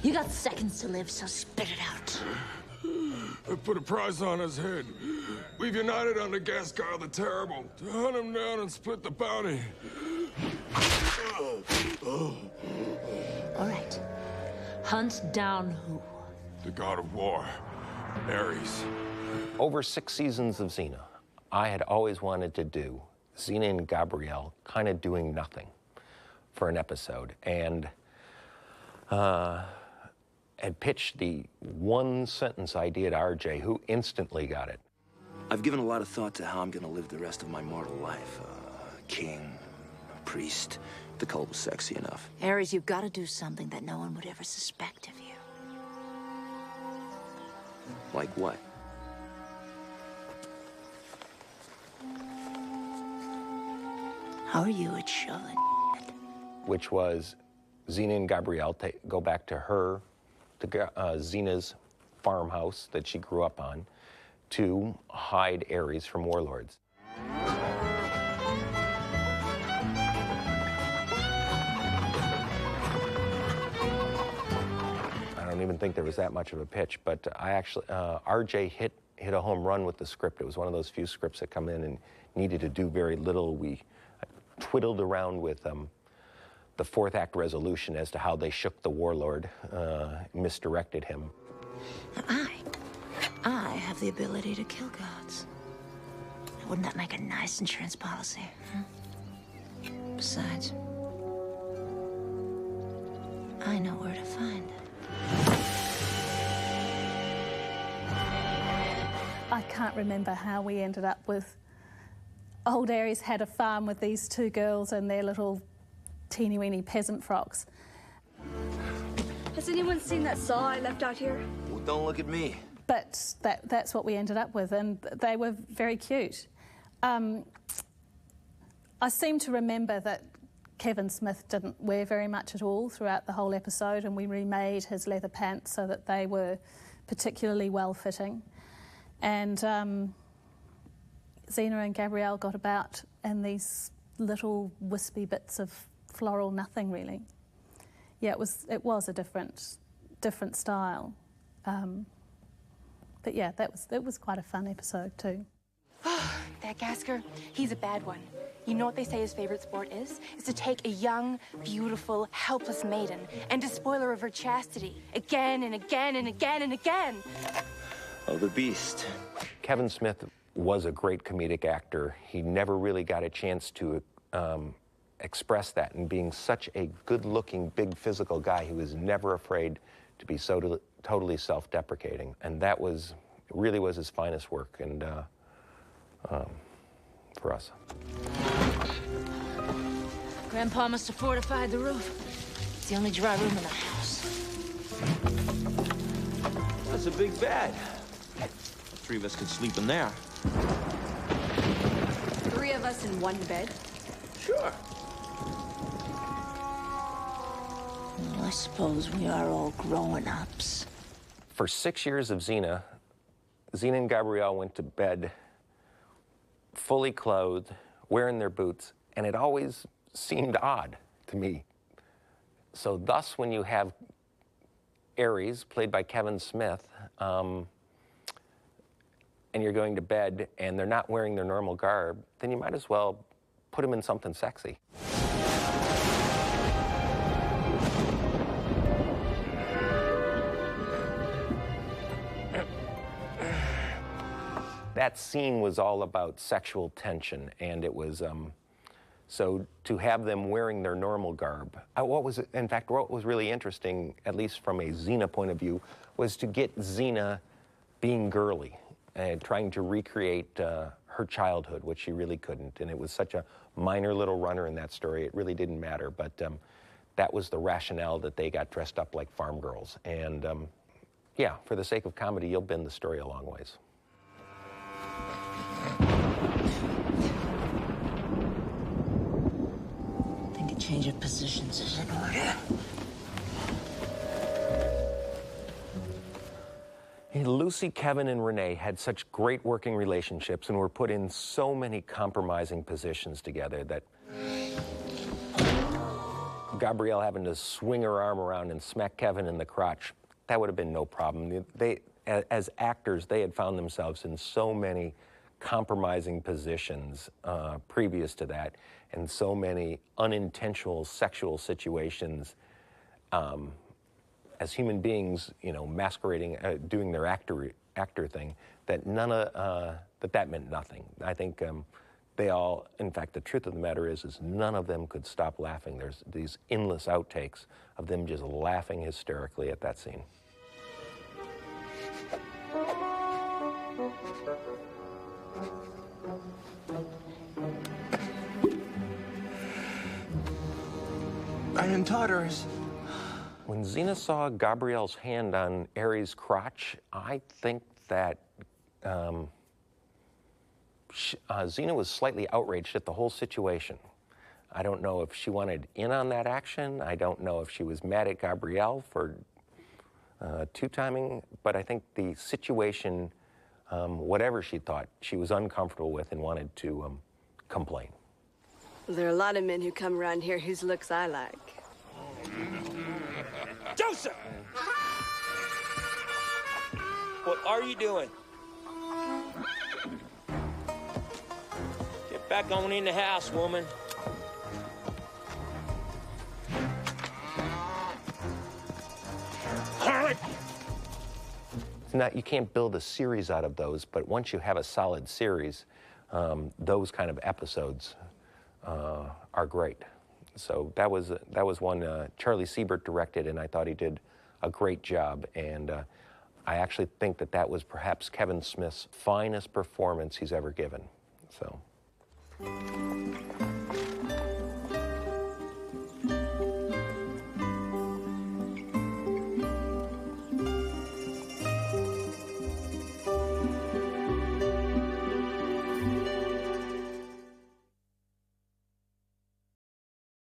You got seconds to live, so spit it out. I put a price on his head. We've united under Gascar the Terrible to hunt him down and split the bounty. All right. Hunt down who? The god of war, Ares. Over 6 seasons of Xena, I had always wanted to do Xena and Gabrielle kind of doing nothing for an episode, and had pitched the one-sentence idea to RJ, who instantly got it. I've given a lot of thought to how I'm going to live the rest of my mortal life. King, priest. The cult was sexy enough. Ares, you've got to do something that no one would ever suspect of you. Like what? How are you at showing? Which was Xena and Gabrielle go back to her, to Xena's farmhouse that she grew up on, to hide Ares from warlords. I don't even think there was that much of a pitch, but I actually, RJ hit a home run with the script. It was one of those few scripts that come in and needed to do very little. We twiddled around with the fourth act resolution as to how they shook the warlord, misdirected him. I have the ability to kill gods. Wouldn't that make a nice insurance policy? Besides, I know where to find it. I can't remember how we ended up with old Ares had a farm with these two girls and their little teeny-weeny peasant frocks. Has anyone seen that saw I left out here? Well, don't look at me. But that's what we ended up with, and they were very cute. I seem to remember that Kevin Smith didn't wear very much at all throughout the whole episode, and we remade his leather pants so that they were particularly well-fitting. And Xena and Gabrielle got about in these little wispy bits of floral nothing, really. Yeah, it was a different style. But yeah, it was quite a fun episode too. That Gasker, he's a bad one. You know what they say his favorite sport is? Is to take a young, beautiful, helpless maiden and despoil her of her chastity again and again and again and again. Oh, the beast. Kevin Smith was a great comedic actor. He never really got a chance to express that, and being such a good-looking, big physical guy, he was never afraid to be so totally self-deprecating, and that really was his finest work, and for us. Grandpa must have fortified the roof. It's the only dry room in the house. That's a big bed. 3 of us could sleep in there. 3 of us in one bed? Sure. Well, I suppose we are all grown-ups. For 6 years of Xena and Gabrielle went to bed fully clothed, wearing their boots, and it always seemed odd to me. So thus, when you have Ares, played by Kevin Smith, and you're going to bed and they're not wearing their normal garb, then you might as well put them in something sexy. That scene was all about sexual tension, and it was, so to have them wearing their normal garb, what was really interesting, at least from a Xena point of view, was to get Xena being girly and trying to recreate her childhood, which she really couldn't. And it was such a minor little runner in that story, it really didn't matter. But that was the rationale that they got dressed up like farm girls. And yeah, for the sake of comedy, you'll bend the story a long ways. I think a change of positions is in order. Lucy, Kevin, and Renee had such great working relationships and were put in so many compromising positions together that Gabrielle having to swing her arm around and smack Kevin in the crotch, that would have been no problem. They, as actors, they had found themselves in so many compromising positions previous to that, and so many unintentional sexual situations as human beings, you know, masquerading, doing their actor thing, that that meant nothing. I think they all, in fact, the truth of the matter is none of them could stop laughing. There's these endless outtakes of them just laughing hysterically at that scene. Iron totters. When Xena saw Gabrielle's hand on Ares' crotch, I think that Xena was slightly outraged at the whole situation. I don't know if she wanted in on that action. I don't know if she was mad at Gabrielle for two-timing, but I think the situation, whatever she thought, she was uncomfortable with and wanted to complain. There are a lot of men who come around here whose looks I like. Joseph! What are you doing? Get back on in the house, woman. It's not, you can't build a series out of those, but once you have a solid series, those kind of episodes are great. So that was one Charlie Siebert directed, and I thought he did a great job. And I actually think that was perhaps Kevin Smith's finest performance he's ever given. So.